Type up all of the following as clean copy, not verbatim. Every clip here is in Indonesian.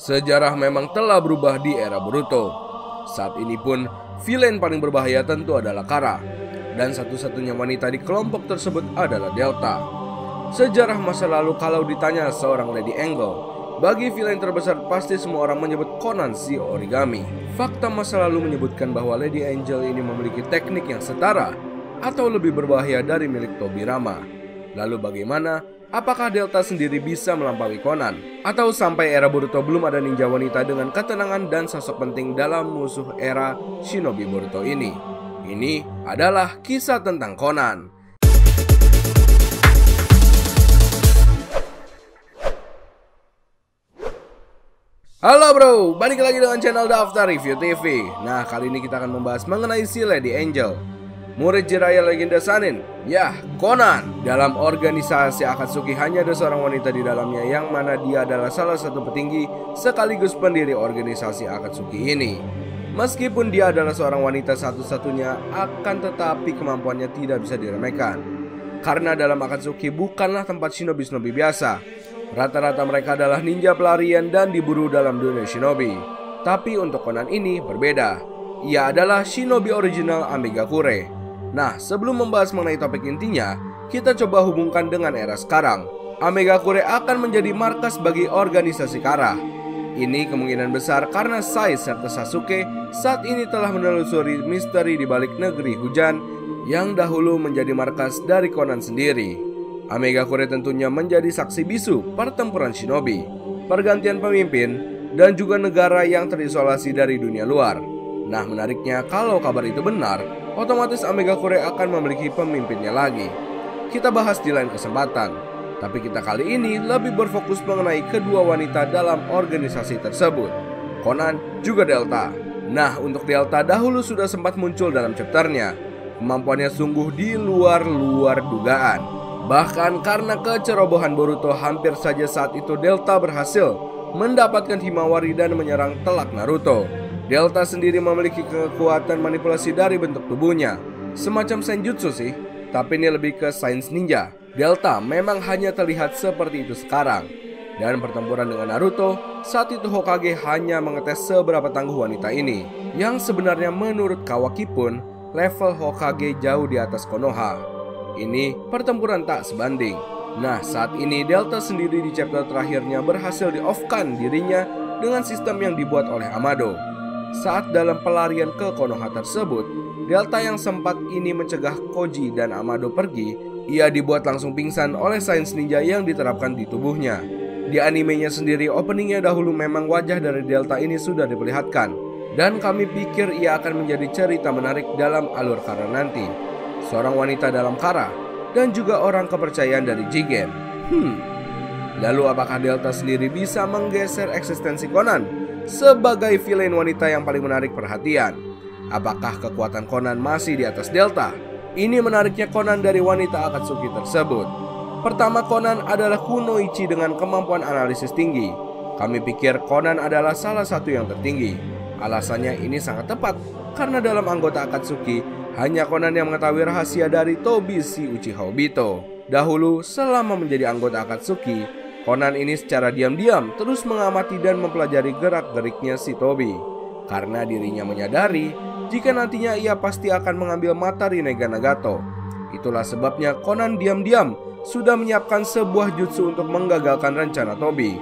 Sejarah memang telah berubah di era Boruto. Saat ini pun, villain paling berbahaya tentu adalah Kara. Dan satu-satunya wanita di kelompok tersebut adalah Delta. Sejarah masa lalu kalau ditanya seorang Lady Angel, bagi villain terbesar pasti semua orang menyebut Conan si Origami. Fakta masa lalu menyebutkan bahwa Lady Angel ini memiliki teknik yang setara atau lebih berbahaya dari milik Tobirama. Lalu bagaimana? Apakah Delta sendiri bisa melampaui Conan? Atau sampai era Boruto belum ada ninja wanita dengan ketenangan dan sosok penting dalam musuh era Shinobi Boruto ini? Ini adalah kisah tentang Conan. Halo bro, balik lagi dengan channel Daftar Review TV. Nah, kali ini kita akan membahas mengenai si Lady Angel, murid Jiraiya legenda Sannin, yah Conan. Dalam organisasi Akatsuki hanya ada seorang wanita di dalamnya, yang mana dia adalah salah satu petinggi sekaligus pendiri organisasi Akatsuki ini. Meskipun dia adalah seorang wanita satu-satunya, akan tetapi kemampuannya tidak bisa diremehkan. Karena dalam Akatsuki bukanlah tempat shinobi-shinobi biasa. Rata-rata mereka adalah ninja pelarian dan diburu dalam dunia shinobi. Tapi untuk Conan ini berbeda. Ia adalah shinobi original Amegakure. Nah, sebelum membahas mengenai topik intinya, kita coba hubungkan dengan era sekarang. Amegakure akan menjadi markas bagi organisasi Kara. Ini kemungkinan besar karena Sai serta Sasuke saat ini telah menelusuri misteri di balik negeri hujan yang dahulu menjadi markas dari Conan sendiri. Amegakure tentunya menjadi saksi bisu pertempuran shinobi, pergantian pemimpin, dan juga negara yang terisolasi dari dunia luar. Nah, menariknya kalau kabar itu benar, otomatis Amegakure akan memiliki pemimpinnya lagi. Kita bahas di lain kesempatan. Tapi kita kali ini lebih berfokus mengenai kedua wanita dalam organisasi tersebut, Conan juga Delta. Nah, untuk Delta dahulu sudah sempat muncul dalam chapternya. Kemampuannya sungguh di luar dugaan. Bahkan karena kecerobohan Boruto, hampir saja saat itu Delta berhasil mendapatkan Himawari dan menyerang telak Naruto. Delta sendiri memiliki kekuatan manipulasi dari bentuk tubuhnya, semacam senjutsu sih, tapi ini lebih ke sains ninja. Delta memang hanya terlihat seperti itu sekarang. Dan pertempuran dengan Naruto, saat itu Hokage hanya mengetes seberapa tangguh wanita ini, yang sebenarnya menurut Kawaki pun level Hokage jauh di atas Konoha. Ini pertempuran tak sebanding. Nah, saat ini Delta sendiri di chapter terakhirnya berhasil di-off-kan dirinya dengan sistem yang dibuat oleh Amado. Saat dalam pelarian ke Konoha tersebut, Delta yang sempat ini mencegah Koji dan Amado pergi, ia dibuat langsung pingsan oleh sains ninja yang diterapkan di tubuhnya. Di animenya sendiri, openingnya dahulu memang wajah dari Delta ini sudah diperlihatkan, dan kami pikir ia akan menjadi cerita menarik dalam alur Kara nanti. Seorang wanita dalam Kara, dan juga orang kepercayaan dari Jigen. Lalu apakah Delta sendiri bisa menggeser eksistensi Conan sebagai villain wanita yang paling menarik perhatian? Apakah kekuatan Conan masih di atas Delta? Ini menariknya Conan dari wanita Akatsuki tersebut. Pertama, Conan adalah kunoichi dengan kemampuan analisis tinggi. Kami pikir Conan adalah salah satu yang tertinggi. Alasannya ini sangat tepat, karena dalam anggota Akatsuki, hanya Conan yang mengetahui rahasia dari Tobi si Uchiha Obito. Dahulu, selama menjadi anggota Akatsuki, Conan ini secara diam-diam terus mengamati dan mempelajari gerak-geriknya si Tobi. Karena dirinya menyadari jika nantinya ia pasti akan mengambil mata Rinnegan Nagato. Itulah sebabnya Conan diam-diam sudah menyiapkan sebuah jutsu untuk menggagalkan rencana Tobi.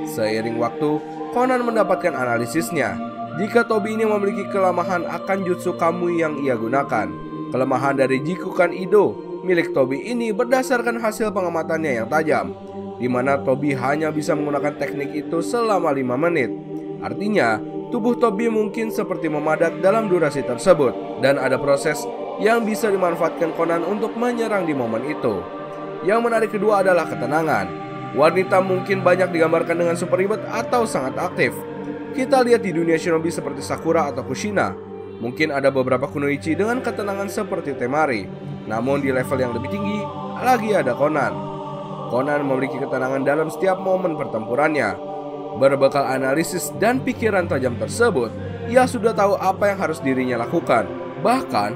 Seiring waktu, Conan mendapatkan analisisnya. Jika Tobi ini memiliki kelemahan akan jutsu Kamui yang ia gunakan. Kelemahan dari Jikukan Ido milik Tobi ini berdasarkan hasil pengamatannya yang tajam, di mana Tobi hanya bisa menggunakan teknik itu selama 5 menit. Artinya, tubuh Tobi mungkin seperti memadat dalam durasi tersebut, dan ada proses yang bisa dimanfaatkan Conan untuk menyerang di momen itu. Yang menarik kedua adalah ketenangan. Wanita mungkin banyak digambarkan dengan super ribet atau sangat aktif. Kita lihat di dunia shinobi seperti Sakura atau Kushina. Mungkin ada beberapa kunoichi dengan ketenangan seperti Temari. Namun di level yang lebih tinggi, lagi ada Conan. Conan memiliki ketenangan dalam setiap momen pertempurannya. Berbekal analisis dan pikiran tajam tersebut, ia sudah tahu apa yang harus dirinya lakukan. Bahkan,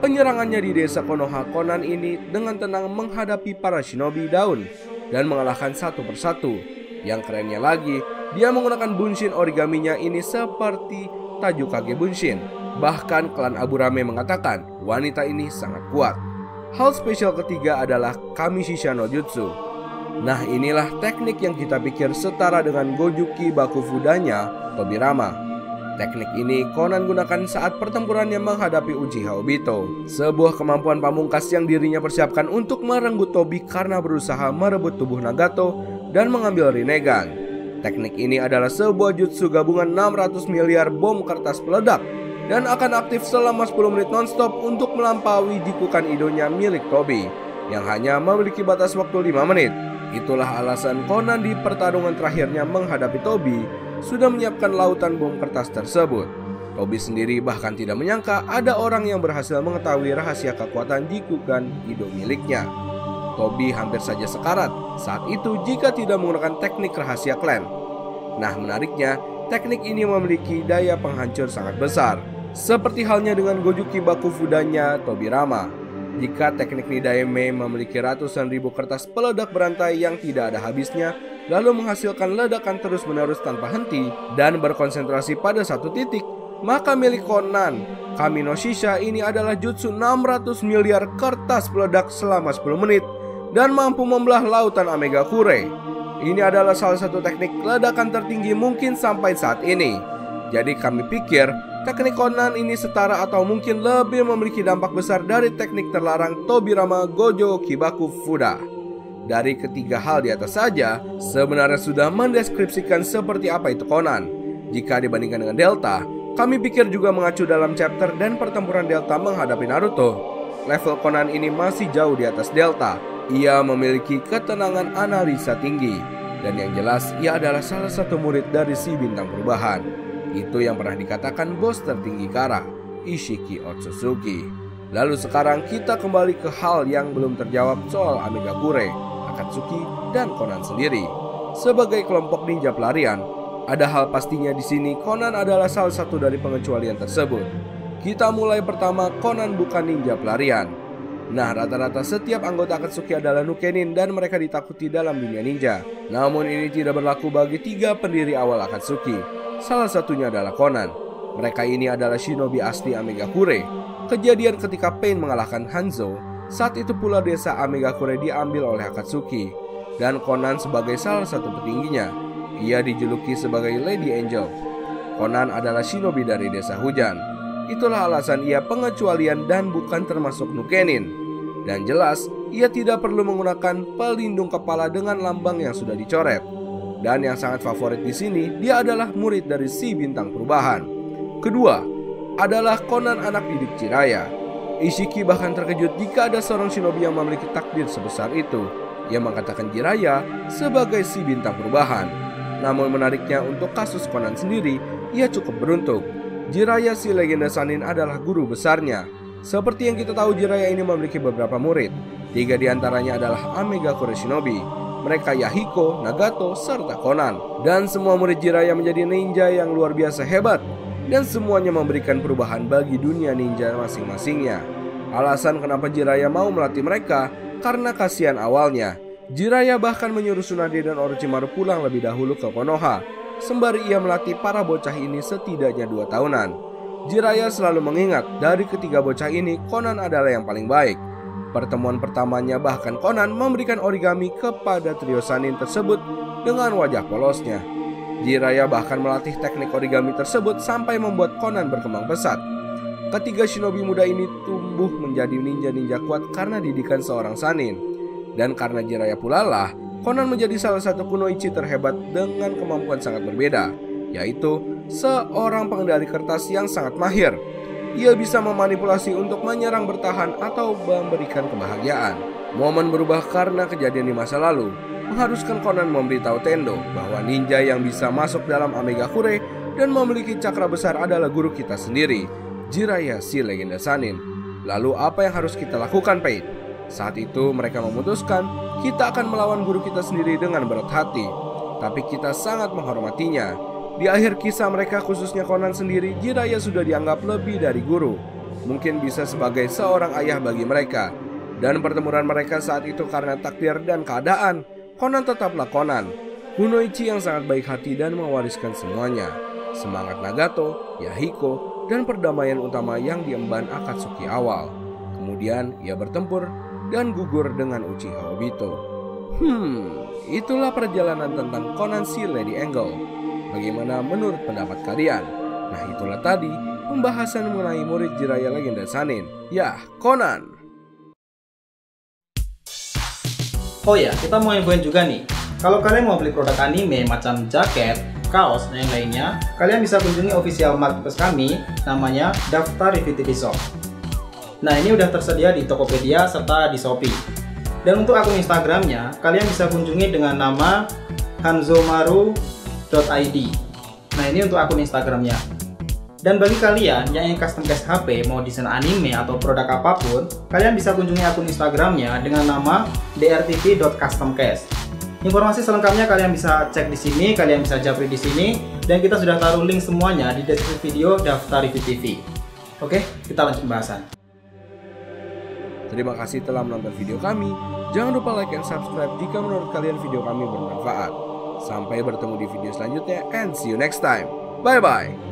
penyerangannya di desa Konoha, Conan ini dengan tenang menghadapi para shinobi daun dan mengalahkan satu persatu. Yang kerennya lagi, Dia menggunakan bunshin origaminya ini seperti Tajukage Bunshin. Bahkan klan Aburame mengatakan wanita ini sangat kuat. Hal spesial ketiga adalah Kamishisha no Jutsu. Nah, inilah teknik yang kita pikir setara dengan Gojuki Bakufudanya Tobirama. Teknik ini Conan gunakan saat pertempurannya menghadapi Uchiha Obito, sebuah kemampuan pamungkas yang dirinya persiapkan untuk merenggut Tobi karena berusaha merebut tubuh Nagato dan mengambil Rinnegan. Teknik ini adalah sebuah jutsu gabungan 600 miliar bom kertas peledak dan akan aktif selama 10 menit nonstop untuk melampaui jikukan idonya milik Tobi yang hanya memiliki batas waktu 5 menit. Itulah alasan Conan di pertarungan terakhirnya menghadapi Tobi sudah menyiapkan lautan bom kertas tersebut. Tobi sendiri bahkan tidak menyangka ada orang yang berhasil mengetahui rahasia kekuatan jikukan ido miliknya. Tobi hampir saja sekarat saat itu jika tidak menggunakan teknik rahasia klan. Nah, menariknya, teknik ini memiliki daya penghancur sangat besar, seperti halnya dengan Gojuki Bakufudanya Tobirama. Jika teknik Nidaime memiliki ratusan ribu kertas peledak berantai yang tidak ada habisnya, lalu menghasilkan ledakan terus-menerus tanpa henti dan berkonsentrasi pada satu titik, maka milik Conan, Kami no Shisha ini adalah jutsu 600 miliar kertas peledak selama 10 menit dan mampu membelah lautan Amegakure. Ini adalah salah satu teknik ledakan tertinggi mungkin sampai saat ini. Jadi kami pikir teknik Conan ini setara atau mungkin lebih memiliki dampak besar dari teknik terlarang Tobirama Gojo Kibaku Fuda. Dari ketiga hal di atas saja sebenarnya sudah mendeskripsikan seperti apa itu Conan. Jika dibandingkan dengan Delta, kami pikir juga mengacu dalam chapter dan pertempuran Delta menghadapi Naruto. Level Conan ini masih jauh di atas Delta. Ia memiliki ketenangan analisa tinggi, dan yang jelas ia adalah salah satu murid dari si bintang perubahan. Itu yang pernah dikatakan bos tertinggi Kara, Ishiki Otsutsuki. Lalu sekarang kita kembali ke hal yang belum terjawab soal Amegakure, Akatsuki, dan Conan sendiri. Sebagai kelompok ninja pelarian, ada hal pastinya di sini Conan adalah salah satu dari pengecualian tersebut. Kita mulai pertama, Conan bukan ninja pelarian. Nah, rata-rata setiap anggota Akatsuki adalah Nukenin dan mereka ditakuti dalam dunia ninja. Namun ini tidak berlaku bagi 3 pendiri awal Akatsuki. Salah satunya adalah Conan. Mereka ini adalah shinobi asli Amegakure. Kejadian ketika Pain mengalahkan Hanzo, saat itu pula desa Amegakure diambil oleh Akatsuki. Dan Conan sebagai salah satu petingginya. Ia dijuluki sebagai Lady Angel. Conan adalah shinobi dari desa hujan. Itulah alasan ia pengecualian dan bukan termasuk Nukenin. Dan jelas, ia tidak perlu menggunakan pelindung kepala dengan lambang yang sudah dicoret. Dan yang sangat favorit di sini, dia adalah murid dari si bintang perubahan. Kedua, adalah Conan anak didik Jiraiya. Ishiki bahkan terkejut jika ada seorang shinobi yang memiliki takdir sebesar itu. Ia mengatakan Jiraiya sebagai si bintang perubahan. Namun menariknya untuk kasus Conan sendiri, ia cukup beruntung. Jiraiya si legenda Sannin adalah guru besarnya. Seperti yang kita tahu, Jiraiya ini memiliki beberapa murid. 3 diantaranya adalah Amegakure Shinobi. Mereka Yahiko, Nagato, serta Conan. Dan semua murid Jiraiya menjadi ninja yang luar biasa hebat. Dan semuanya memberikan perubahan bagi dunia ninja masing-masingnya. Alasan kenapa Jiraiya mau melatih mereka karena kasihan awalnya. Jiraiya bahkan menyuruh Tsunade dan Orochimaru pulang lebih dahulu ke Konoha, sembari ia melatih para bocah ini setidaknya 2 tahunan. Jiraiya selalu mengingat dari ketiga bocah ini Conan adalah yang paling baik. Pertemuan pertamanya bahkan Conan memberikan origami kepada trio Sannin tersebut dengan wajah polosnya. Jiraiya bahkan melatih teknik origami tersebut sampai membuat Conan berkembang pesat. Ketiga shinobi muda ini tumbuh menjadi ninja-ninja kuat karena didikan seorang Sannin. Dan karena Jiraiya pula lah Conan menjadi salah satu kunoichi terhebat dengan kemampuan sangat berbeda, yaitu seorang pengendali kertas yang sangat mahir. Ia bisa memanipulasi untuk menyerang, bertahan, atau memberikan kebahagiaan. Momen berubah karena kejadian di masa lalu mengharuskan Conan memberitahu Tendo bahwa ninja yang bisa masuk dalam Amegakure dan memiliki cakra besar adalah guru kita sendiri, Jiraiya si legenda Sannin. Lalu apa yang harus kita lakukan, Pain? Saat itu mereka memutuskan kita akan melawan guru kita sendiri dengan berat hati, tapi kita sangat menghormatinya. Di akhir kisah mereka, khususnya Conan sendiri, Jiraiya sudah dianggap lebih dari guru. Mungkin bisa sebagai seorang ayah bagi mereka. Dan pertemuan mereka saat itu karena takdir dan keadaan, Conan tetaplah Conan. Kunoichi yang sangat baik hati dan mewariskan semuanya, semangat Nagato, Yahiko, dan perdamaian utama yang diemban Akatsuki awal. Kemudian ia bertempur dan gugur dengan Uchiha Obito. Itulah perjalanan tentang Conan si Lady Angle. Bagaimana menurut pendapat kalian? Nah, itulah tadi pembahasan mengenai murid Jiraiya Legenda Sannin, ya Conan. Oh ya, kita mau infoin juga nih. Kalau kalian mau beli produk anime macam jaket, kaos, dan yang lainnya, kalian bisa kunjungi official marketplace kami, namanya Daftar Review TV Shop. Nah, ini udah tersedia di Tokopedia serta di Shopee. Dan untuk akun Instagramnya, kalian bisa kunjungi dengan nama hanzomaru.id. Nah, ini untuk akun Instagramnya. Dan bagi kalian yang ingin custom case HP, mau desain anime atau produk apapun, kalian bisa kunjungi akun Instagramnya dengan nama drtv.customcase. Informasi selengkapnya kalian bisa cek di sini, kalian bisa japri di sini, dan kita sudah taruh link semuanya di deskripsi video Daftar Review TV. Oke, kita lanjut pembahasan. Terima kasih telah menonton video kami. Jangan lupa like dan subscribe jika menurut kalian video kami bermanfaat. Sampai bertemu di video selanjutnya and see you next time. Bye bye.